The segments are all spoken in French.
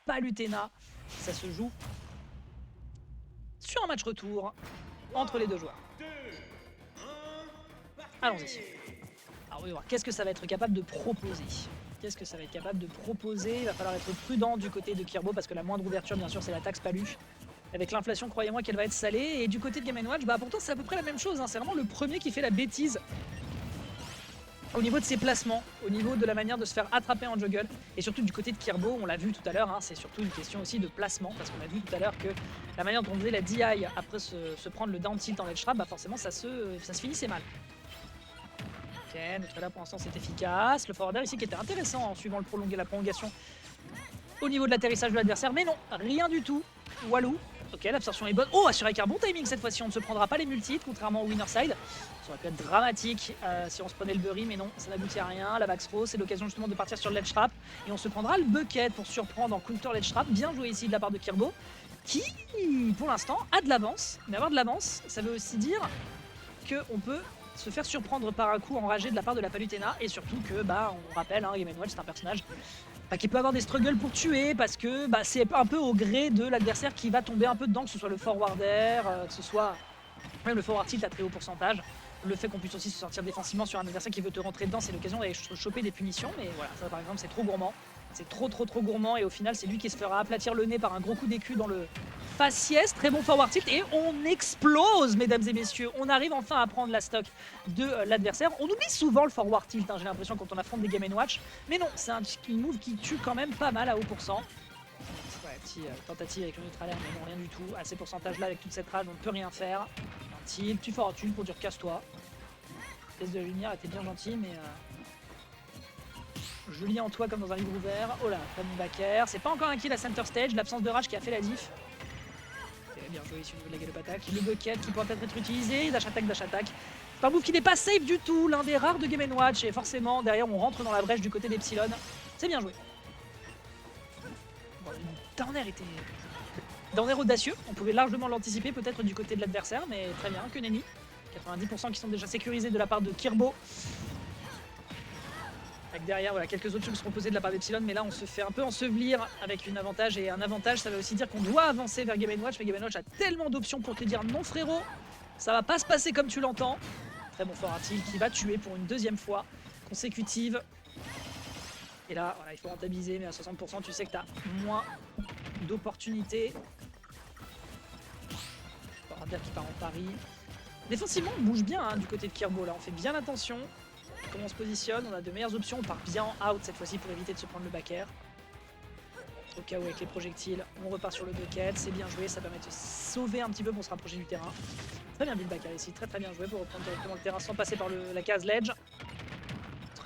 Palutena. Ça se joue sur un match retour entre les deux joueurs. Allons-y. Alors on va voir qu'est-ce que ça va être capable de proposer. Qu'est-ce que ça va être capable de proposer? Il va falloir être prudent du côté de Kirbo parce que la moindre ouverture bien sûr c'est l'attaque Spalu. Avec l'inflation, croyez-moi qu'elle va être salée. Et du côté de Game & Watch, bah pourtant c'est à peu près la même chose, hein. C'est vraiment le premier qui fait la bêtise au niveau de ses placements, au niveau de la manière de se faire attraper en juggle. Et surtout du côté de Kirbo, on l'a vu tout à l'heure, hein, c'est surtout une question aussi de placement. Parce qu'on a vu tout à l'heure que la manière dont on faisait la DI après se prendre le down tilt en ledge trap, bah forcément ça se finissait mal. Ok, notre là pour l'instant c'est efficace. Le forwarder ici qui était intéressant en suivant la prolongation au niveau de l'atterrissage de l'adversaire. Mais non, rien du tout. Walou. Ok, l'absorption est bonne. Oh, assuré avec un bon timing cette fois-ci. On ne se prendra pas les multi contrairement au winner side. Ça aurait pu être dramatique si on se prenait le Bury, mais non, ça n'aboutit à rien. La back throw, c'est l'occasion justement de partir sur le ledge trap. Et on se prendra le bucket pour surprendre en counter ledge trap. Bien joué ici de la part de Kirbo, qui, pour l'instant, a de l'avance. Mais avoir de l'avance, ça veut aussi dire qu'on peut se faire surprendre par un coup enragé de la part de la Palutena. Et surtout que, bah, on rappelle, hein, Game & Watch, c'est un personnage qui peut avoir des struggles pour tuer parce que bah, c'est un peu au gré de l'adversaire qui va tomber un peu dedans, que ce soit le forwarder, que ce soit même le forward tilt à très haut pourcentage. Le fait qu'on puisse aussi se sortir défensivement sur un adversaire qui veut te rentrer dedans, c'est l'occasion d'aller choper des punitions. Mais voilà, ça par exemple c'est trop gourmand. C'est trop gourmand et au final c'est lui qui se fera aplatir le nez par un gros coup d'écu dans le faciès. Très bon forward tilt et on explose mesdames et messieurs. On arrive enfin à prendre la stock de l'adversaire. On oublie souvent le forward tilt, hein, j'ai l'impression quand on affronte des Game & Watch. Mais non, c'est un move qui tue quand même pas mal à haut pourcent. Ouais, petite tentative avec le neutral air, mais non rien du tout. À ces pourcentages là avec toute cette rage on ne peut rien faire. Un tilt, tu forward tilt pour dire casse-toi. Test de la lumière était bien gentil mais... Je lis en toi comme dans un livre ouvert. Oh là, pas de backer. C'est pas encore un kill à center stage. L'absence de rage qui a fait la diff. Ok, bien joué ici au niveau de la galop attaque. Le bucket qui pourra peut-être être utilisé. Dash attack, dash attack. C'est un move qui n'est pas safe du tout. L'un des rares de Game & Watch. Et forcément, derrière, on rentre dans la brèche du côté d'Epsilon. C'est bien joué. Bon, le down air était... Down air audacieux. On pouvait largement l'anticiper peut-être du côté de l'adversaire. Mais très bien, que nenni. 90% qui sont déjà sécurisés de la part de Kirbo. Avec derrière, voilà, quelques options qui seront posées de la part d'Epsilon, mais là on se fait un peu ensevelir avec une avantage. Et un avantage, ça veut aussi dire qu'on doit avancer vers Game & Watch, mais Game & Watch a tellement d'options pour te dire non frérot, ça va pas se passer comme tu l'entends. Très bon forward tilt qui va tuer pour une deuxième fois consécutive. Et là, voilà, il faut rentabiliser, mais à 60%, tu sais que tu as moins d'opportunités. Forwarder qui part en pari. Défensivement, on bouge bien hein, du côté de Kirbo, là, on fait bien attention. Comment on se positionne, on a de meilleures options, on part bien en out cette fois-ci pour éviter de se prendre le back air. Au cas où avec les projectiles, on repart sur le bucket, c'est bien joué, ça permet de se sauver un petit peu pour se rapprocher du terrain. Très bien vu le back air ici, très bien joué pour reprendre directement le terrain sans passer par la case ledge.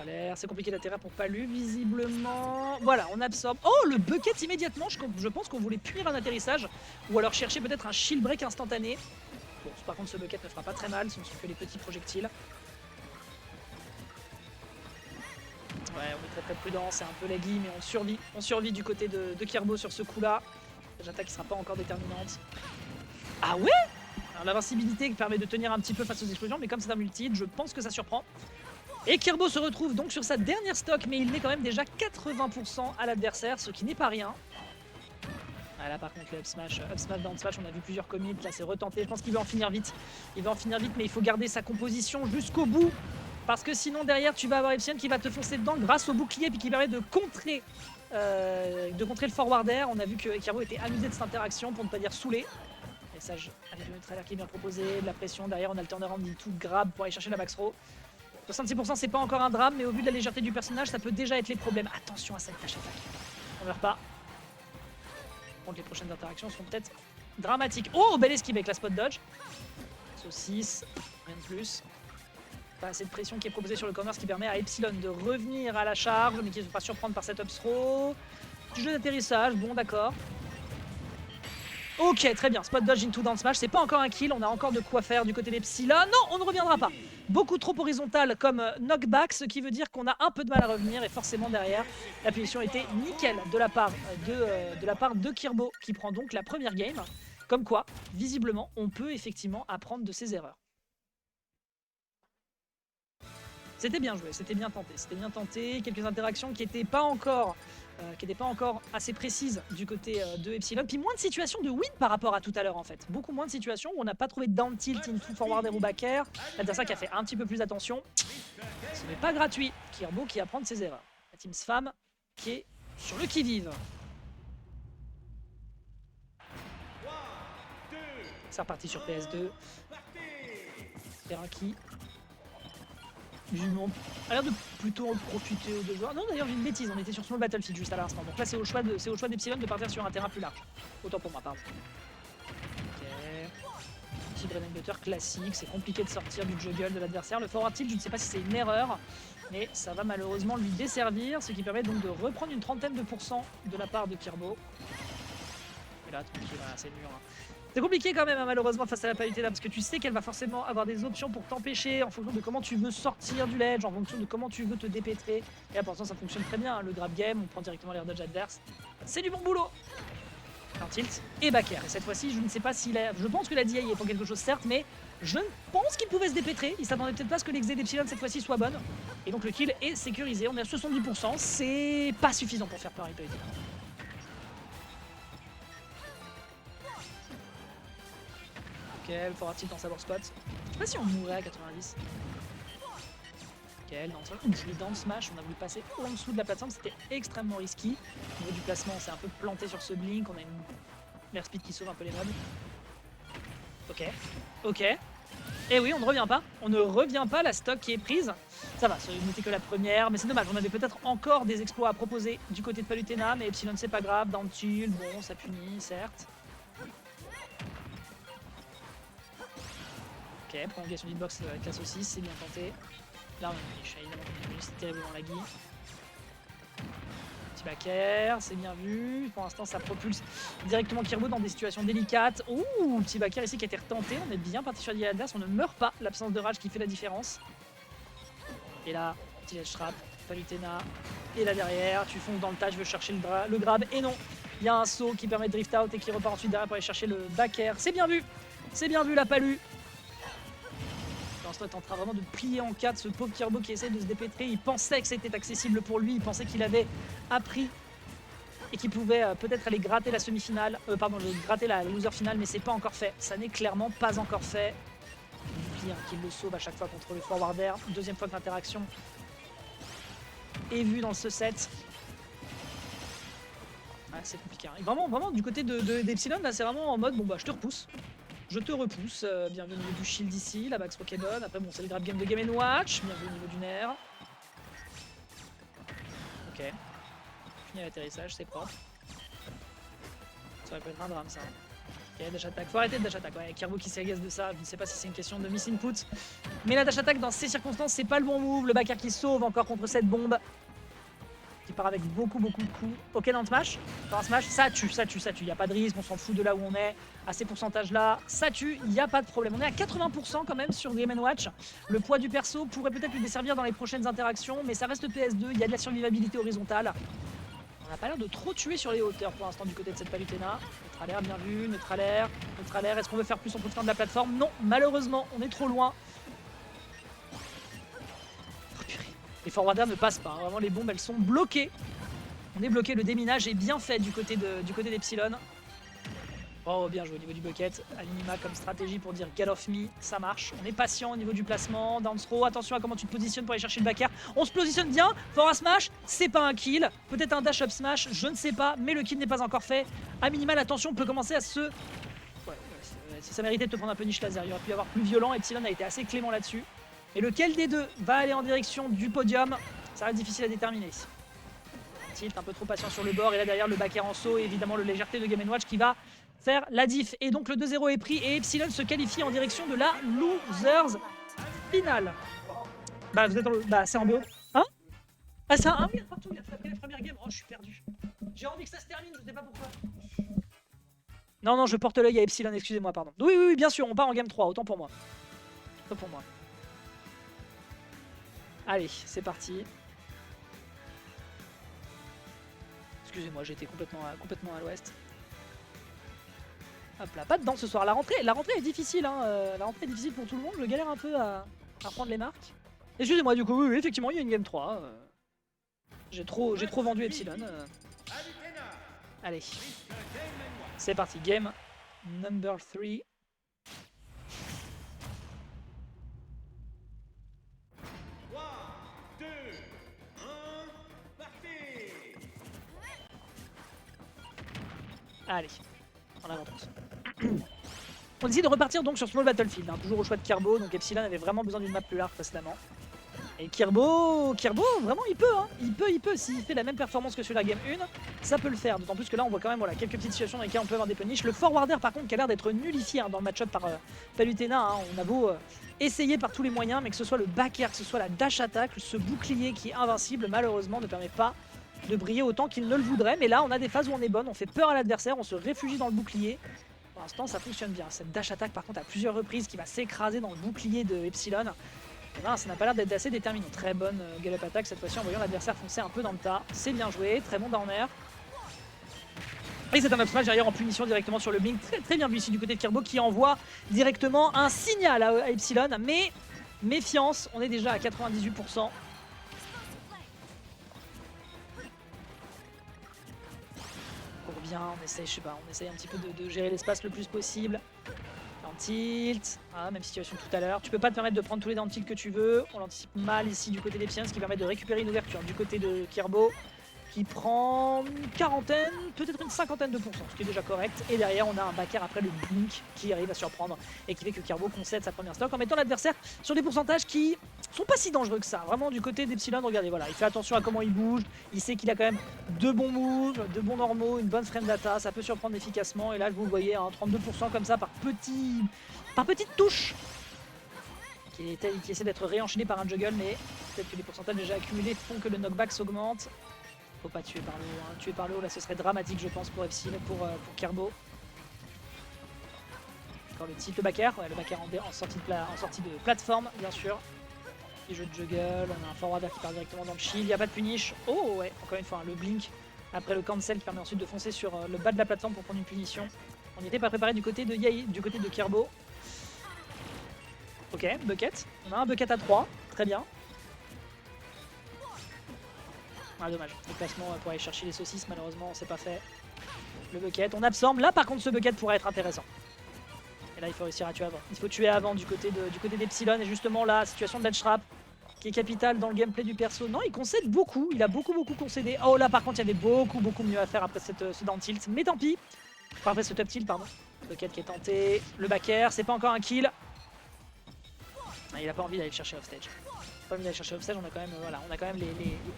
L'air, c'est compliqué d'atterrir pour Palu, visiblement. Voilà, on absorbe. Oh, le bucket immédiatement, je pense qu'on voulait punir un atterrissage ou alors chercher peut-être un shield break instantané. Bon, par contre ce bucket ne fera pas très mal, ce ne sont que les petits projectiles. Ouais, on est très prudent, c'est un peu laggy, mais on survit. On survit du côté de Kirbo sur ce coup-là. L'attaque qui sera pas encore déterminante. Ah ouais? Alors l'invincibilité qui permet de tenir un petit peu face aux explosions, mais comme c'est un multi, je pense que ça surprend. Et Kirbo se retrouve donc sur sa dernière stock, mais il met quand même déjà 80% à l'adversaire, ce qui n'est pas rien. Ah là par contre le up smash, down smash, on a vu plusieurs commits, là c'est retenté, je pense qu'il veut en finir vite. Il veut en finir vite, mais il faut garder sa composition jusqu'au bout. Parce que sinon derrière tu vas avoir Epsilon qui va te foncer dedans grâce au bouclier puis qui permet de contrer le forwarder. On a vu que Kirbo était amusé de cette interaction pour ne pas dire saoulé. Message avec le neutralaire qui vient proposer, de la pression derrière, on a le turnaround tout grab pour aller chercher la back throw. 66% c'est pas encore un drame mais au vu de la légèreté du personnage ça peut déjà être les problèmes. Attention à cette tâche attaque. On meurt pas. Donc les prochaines interactions seront peut-être dramatiques. Oh, belle esquive avec la spot dodge. Saucisse, rien de plus. Pas assez de pression qui est proposée sur le corner, ce qui permet à Epsilon de revenir à la charge, mais qui ne se fera surprendre par cet up throw. Du jeu d'atterrissage, bon d'accord. Ok, très bien, spot dodge into down smash, c'est pas encore un kill, on a encore de quoi faire du côté d'Epsilon. Non, on ne reviendra pas. Beaucoup trop horizontal comme knockback, ce qui veut dire qu'on a un peu de mal à revenir, et forcément derrière, la punition était nickel de la part de Kirbo, qui prend donc la première game. Comme quoi, visiblement, on peut effectivement apprendre de ses erreurs. C'était bien joué, c'était bien tenté. Quelques interactions qui n'étaient pas encore assez précises du côté de Epsilon. Puis moins de situations de win par rapport à tout à l'heure en fait. Beaucoup moins de situations où on n'a pas trouvé de down tilt into forward ou back air. L'adversaire qui a fait un petit peu plus attention. Ce n'est pas gratuit. Kirbo qui apprend de ses erreurs. La team Sfam qui est sur le qui-vive. C'est reparti sur PS2. Terrain qui a l'air de plutôt profiter aux deux joueurs. Non d'ailleurs j'ai une bêtise, on était sur Small Battlefield juste à l'instant. Donc là c'est au choix d'Epsilon de partir sur un terrain plus large. Autant pour moi, pardon. Ok. Petit Drain Gutter classique, c'est compliqué de sortir du juggle de l'adversaire. Le forward tilt, je ne sais pas si c'est une erreur, mais ça va malheureusement lui desservir, ce qui permet donc de reprendre une trentaine de pourcents de la part de Kirbo. Et là tranquille, voilà, c'est dur. Hein. C'est compliqué quand même hein, malheureusement face à la Palutena parce que tu sais qu'elle va forcément avoir des options pour t'empêcher en fonction de comment tu veux sortir du ledge, en fonction de comment tu veux te dépêtrer. Et là pour l'instant ça fonctionne très bien, hein. Le grab game, on prend directement l'air dodge adverse. C'est du bon boulot. Un tilt et back air. Et cette fois-ci je ne sais pas s'il a... Je pense que la DI est pour quelque chose certes, mais je pense qu'il pouvait se dépêtrer. Il s'attendait peut-être pas à ce que l'exé d'Epsilon cette fois-ci soit bonne. Et donc le kill est sécurisé, on est à 70%, c'est pas suffisant pour faire peur à Palutena. Le forward tilt dans sa spot. Je sais pas si on mourrait à 90. Ok, dans le smash, on a voulu passer en dessous de la plateforme, c'était extrêmement risqué. Au niveau du placement, on s'est un peu planté sur ce blink, on a une air speed qui sauve un peu les mobs. Ok. Et oui, on ne revient pas. On ne revient pas, la stock qui est prise. Ça va, ce n'était que la première, mais c'est dommage. On avait peut-être encore des exploits à proposer du côté de Palutena, mais Epsilon c'est pas grave, down tilt, bon, ça punit, certes. Ok, prolongation d'hitbox avec la saucisse, c'est bien tenté. Là on est finish, évidemment c'est terriblement laggy. Petit back air, c'est bien vu. Pour l'instant ça propulse directement Kirbo dans des situations délicates. Ouh, petit back air ici qui a été retenté, on est bien parti sur l'idée adverse, on ne meurt pas, l'absence de rage qui fait la différence. Et là, petit ledge trap, Palutena, et là derrière, tu fonces dans le tas, je veux chercher le grab, et non, il y a un saut qui permet de drift out et qui repart ensuite derrière pour aller chercher le back air. C'est bien vu la Palu. Est en train vraiment de plier en quatre ce pauvre Kirbo qui essaie de se dépêtrer. Il pensait que c'était accessible pour lui, il pensait qu'il avait appris et qu'il pouvait peut-être aller gratter la semi-finale, gratter la loser finale, mais c'est pas encore fait. Ça n'est clairement pas encore fait. Pire qu'il le sauve à chaque fois contre le forwarder. Deuxième fois que l'interaction est vue dans ce set. Ouais, c'est compliqué. Hein. Et vraiment du côté d'Epsilon, là c'est vraiment en mode bon bah je te repousse. Je te repousse, bienvenue au niveau du shield ici, la Bax Pokémon, après bon c'est le grab game de Game & Watch, bienvenue au niveau du nerf. Ok, fini l'atterrissage, c'est propre. Ça aurait pu être un drame ça. Ok, dash attack, faut arrêter de dash attack, ouais, Kirbo qui s'agace de ça, je ne sais pas si c'est une question de miss input. Mais la dash attack dans ces circonstances c'est pas le bon move, le backer qui sauve encore contre cette bombe. Qui part avec beaucoup de coups. Ok dans le smash, ça tue, il n'y a pas de risque, on s'en fout de là où on est, à ces pourcentages là, ça tue, il n'y a pas de problème. On est à 80% quand même sur Game & Watch, le poids du perso pourrait peut-être lui desservir dans les prochaines interactions, mais ça reste PS2, il y a de la survivabilité horizontale. On n'a pas l'air de trop tuer sur les hauteurs pour l'instant du côté de cette Palutena. Neutre alert, bien vu, neutre alert, est-ce qu'on veut faire plus en profitant de la plateforme? Non, malheureusement, on est trop loin. Les forwarders ne passent pas, hein. Vraiment les bombes elles sont bloquées. On est bloqué, le déminage est bien fait du côté d'Epsilon. Oh bien joué au niveau du bucket, à minima comme stratégie pour dire get off me, ça marche. On est patient au niveau du placement, down throw, attention à comment tu te positionnes pour aller chercher le back air. On se positionne bien, forward smash, c'est pas un kill, peut-être un dash up smash, je ne sais pas, mais le kill n'est pas encore fait. À minima l'attention peut commencer à se... Ouais, ça méritait de te prendre un punish laser, il aurait pu y avoir plus violent, Epsilon a été assez clément là-dessus. Et lequel des deux va aller en direction du podium, ça reste difficile à déterminer. Tilt, un peu trop patient sur le bord, et là derrière le back air en saut, et évidemment le légèreté de Game & Watch qui va faire la diff. Et donc le 2-0 est pris, et Epsilon se qualifie en direction de la Losers Finale. Bah vous êtes dans le... Bah c'est en BO. Hein? Ah c'est un 1 partout, il a fait après la première game. Oh je suis perdu. J'ai envie que ça se termine, je sais pas pourquoi. Non, je porte l'œil à Epsilon, excusez-moi, pardon. Oui, bien sûr, on part en game 3, autant pour moi. Autant pour moi. Allez, c'est parti. Excusez-moi, j'étais complètement à l'ouest. Hop là, pas dedans ce soir. La rentrée est difficile, hein. La rentrée est difficile pour tout le monde. Je galère un peu à prendre les marques. Excusez-moi, du coup, oui, effectivement, il y a une game 3. J'ai trop vendu Epsilon. Allez, c'est parti, game number 3. Allez, on avance. On décide de repartir donc sur Small Battlefield, hein, toujours au choix de Kirbo, donc Epsilon avait vraiment besoin d'une map plus large précédemment. Et Kirbo, vraiment il peut, hein. il peut, s'il fait la même performance que sur la game 1, ça peut le faire, d'autant plus que là on voit quand même voilà, quelques petites situations dans lesquelles on peut avoir des punishes. Le forwarder par contre qui a l'air d'être nullifié hein, dans le match-up par Palutena, hein. On a beau essayer par tous les moyens, mais que ce soit le back air, que ce soit la dash attack, ce bouclier qui est invincible malheureusement ne permet pas de briller autant qu'il ne le voudrait. Mais là on a des phases où on est bonne, on fait peur à l'adversaire, on se réfugie dans le bouclier. Pour l'instant ça fonctionne bien, cette dash attack par contre à plusieurs reprises qui va s'écraser dans le bouclier de Epsilon. Et ben, ça n'a pas l'air d'être assez déterminant. Très bonne gallop attack cette fois-ci en voyant l'adversaire foncer un peu dans le tas. C'est bien joué, très bon down air. Et c'est un up smash derrière en punition directement sur le blink. Très bien vu ici du côté de Kirbo qui envoie directement un signal à Epsilon. Mais méfiance, on est déjà à 98%. Pour bien, on essaye, je sais pas, on essaye un petit peu de gérer l'espace le plus possible. En tilt, ah, même situation que tout à l'heure. Tu peux pas te permettre de prendre tous les down tilt que tu veux. On l'anticipe mal ici du côté d'Epsilon, ce qui permet de récupérer une ouverture du côté de Kirbo qui prend une quarantaine, peut-être une cinquantaine de pourcents, ce qui est déjà correct. Et derrière, on a un backer après le blink qui arrive à surprendre et qui fait que Kirbo concède sa première stock en mettant l'adversaire sur des pourcentages qui sont pas si dangereux que ça. Vraiment du côté d'Epsilon, regardez, voilà, il fait attention à comment il bouge. Il sait qu'il a quand même de bons moves, de bons normaux, une bonne frame data. Ça peut surprendre efficacement. Et là, vous voyez, hein, 32% comme ça par petite touche. Qui essaie d'être réenchaîné par un juggle, mais peut-être que les pourcentages déjà accumulés font que le knockback s'augmente. Faut pas tuer par le haut, hein. Tuer par le haut, là ce serait dramatique je pense pour Epsilon, pour Kirbo. Encore le tilt, le backer, ouais, le backer en sortie de plateforme bien sûr. Petit jeu de juggle, on a un forwarder qui part directement dans le shield, il n'y a pas de punish. Oh ouais, encore une fois, hein, le blink après le cancel qui permet ensuite de foncer sur le bas de la plateforme pour prendre une punition. On n'était pas préparé du côté de Kirbo. Ok, bucket, on a un bucket à 3, très bien. Ah dommage, déplacement pour aller chercher les saucisses, malheureusement c'est pas fait. Le bucket, on absorbe, là par contre ce bucket pourrait être intéressant. Et là il faut réussir à tuer avant. Il faut tuer avant du côté d'Epsilon et justement la situation de l'edge trap qui est capitale dans le gameplay du perso. Non, il concède beaucoup, il a beaucoup concédé. Oh là par contre il y avait beaucoup mieux à faire après ce down tilt, mais tant pis. Enfin, après ce top tilt, pardon. Bucket qui est tenté, le backer, c'est pas encore un kill. Ah, il a pas envie d'aller le chercher offstage. Pas envie d'aller chercher offstage, on a quand même, voilà, on a quand même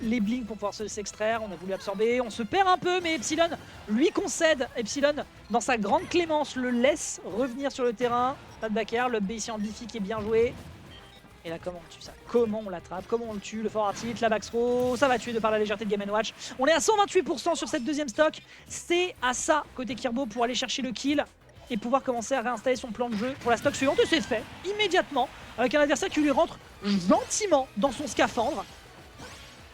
les blinks pour pouvoir s'extraire, on a voulu absorber, on se perd un peu, mais Epsilon lui concède. Epsilon, dans sa grande clémence, le laisse revenir sur le terrain. Pas de backer, le B ici en bifi qui est bien joué. Et là, comment on tue ça? Comment on l'attrape? Comment on le tue? Le forward tilt, la back throw, ça va tuer de par la légèreté de Game & Watch. On est à 128% sur cette deuxième stock. C'est à ça, côté Kirbo, pour aller chercher le kill et pouvoir commencer à réinstaller son plan de jeu pour la stock suivante. Et c'est fait, immédiatement, avec un adversaire qui lui rentre gentiment dans son scaphandre.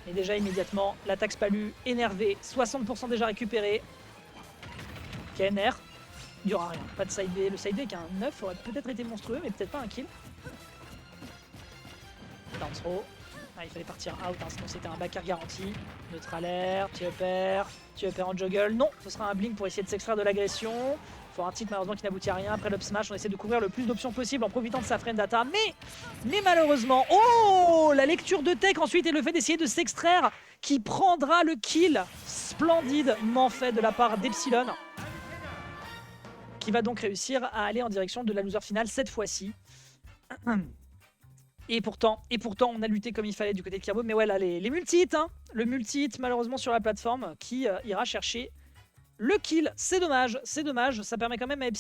Et déjà, immédiatement, l'attaque Spalu énervée, 60% déjà récupéré. KNR, il n'y aura rien, pas de side B. Le side B qui a un 9 aurait peut-être été monstrueux, mais peut-être pas un kill. Down throw. Ah, il fallait partir out, hein, sinon c'était un backer garanti. Neutral air, T-upper en juggle. Non, ce sera un blink pour essayer de s'extraire de l'agression. Faut un tilt malheureusement qui n'aboutit à rien. Après l'up smash, on essaie de couvrir le plus d'options possible en profitant de sa frame data. Mais malheureusement, oh, la lecture de tech ensuite et le fait d'essayer de s'extraire qui prendra le kill. Splendidement fait de la part d'Epsilon. Qui va donc réussir à aller en direction de la loser finale cette fois-ci. Et pourtant, on a lutté comme il fallait du côté de Kirbo. Mais ouais, là, les multi-hits, hein, le multi-hit malheureusement sur la plateforme qui ira chercher le kill. C'est dommage, ça permet quand même à Epsilon